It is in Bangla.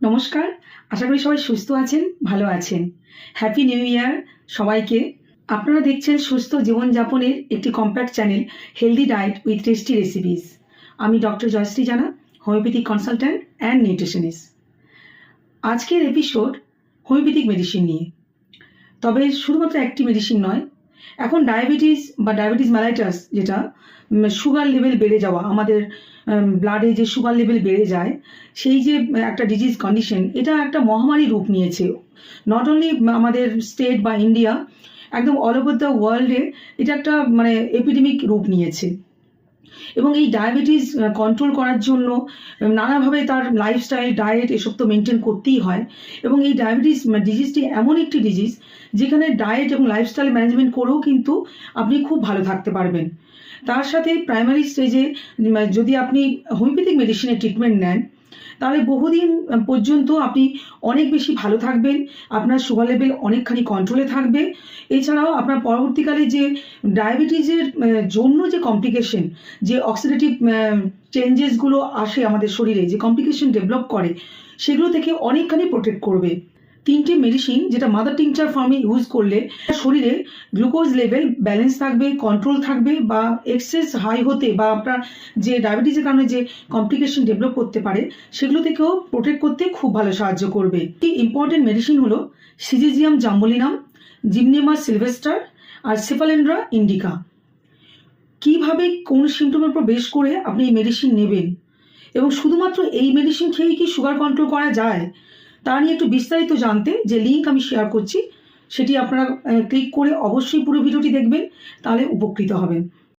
নমস্কার। আশা করি সবাই সুস্থ আছেন, ভালো আছেন। হ্যাপি নিউ ইয়ার সবাইকে। আপনারা দেখছেন সুস্থ জীবনযাপনের একটি compact channel healthy diet with tasty recipes. আমি ডক্টর জয়শ্রী জানা, হোমিওপ্যাথিক কনসালট্যান্ট অ্যান্ড নিউট্রিশনিস্ট। আজকের এপিসোড হোমিওপ্যাথিক মেডিসিন নিয়ে। তবে শুধুমাত্র একটি মেডিসিন নয়, এখন ডায়াবেটিস বা ডায়াবেটিস মেলাইটাস, যেটা সুগার লেভেল বেড়ে যাওয়া, আমাদের ব্লাডে যে সুগার লেভেল বেড়ে যায়, সেই যে একটা ডিজিজ কন্ডিশন, এটা একটা মহামারী রূপ নিয়েছে। নট অনলি আমাদের স্টেট বা ইন্ডিয়া, একদম অল ওভার দ্য ওয়ার্ল্ডে এটা একটা এপিডেমিক রূপ নিয়েছে। এবং এই ডায়াবেটিস কন্ট্রোল করার জন্য নানাভাবে তার লাইফস্টাইল, ডায়েট এসব তো মেনটেন করতেই হয়। এবং এই ডায়াবেটিস ডিজিজটি এমন একটি ডিজিজ যেখানে ডায়েট এবং লাইফস্টাইল ম্যানেজমেন্ট করেও কিন্তু আপনি খুব ভালো থাকতে পারবেন। তার সাথে প্রাইমারি স্টেজে যদি আপনি হোমিওপ্যাথিক মেডিসিনের ট্রিটমেন্ট নেন, তাহলে বহুদিন পর্যন্ত আপনি অনেক বেশি ভালো থাকবেন, আপনার সুগার লেভেল অনেকখানি কন্ট্রোলে থাকবে। এছাড়াও আপনার পরবর্তীকালে যে ডায়াবেটিসের জন্য যে কমপ্লিকেশন, যে অক্সিডেটিভ চেঞ্জেসগুলো আসে আমাদের শরীরে, যে কমপ্লিকেশন ডেভেলপ করে, সেগুলো থেকে অনেকখানি প্রোটেক্ট করবে। তিনটে মেডিসিন যেটা মাদার টিংচার ফর্মে ইউজ করলে শরীরে গ্লুকোজ লেভেল ব্যালেন্স থাকবে, কন্ট্রোল থাকবে, বা এক্সেস হাই হতে বা আপনার যে ডায়াবেটিসের কারণে যে কমপ্লিকেশন ডেভেলপ করতে পারে, সেগুলো থেকেও প্রোটেক্ট করতে খুব ভালো সাহায্য করবে। একটি ইম্পর্টেন্ট মেডিসিন হলো সিজিজিয়াম জাম্বলিনাম, জিমনেমা সিলভেস্টার আর সেফালেন্ড্রা ইন্ডিকা। কিভাবে কোন সিমটমের উপর বেশ করে আপনি এই মেডিসিন নেবেন এবং শুধুমাত্র এই মেডিসিন খেয়েই কি সুগার কন্ট্রোল করা যায়, তা নিয়ে একটু বিস্তারিত জানতে যে লিঙ্ক আমি শেয়ার করছি, সেটি আপনারা ক্লিক করে অবশ্যই পুরো ভিডিওটি দেখবেন, তাহলে উপকৃত হবেন।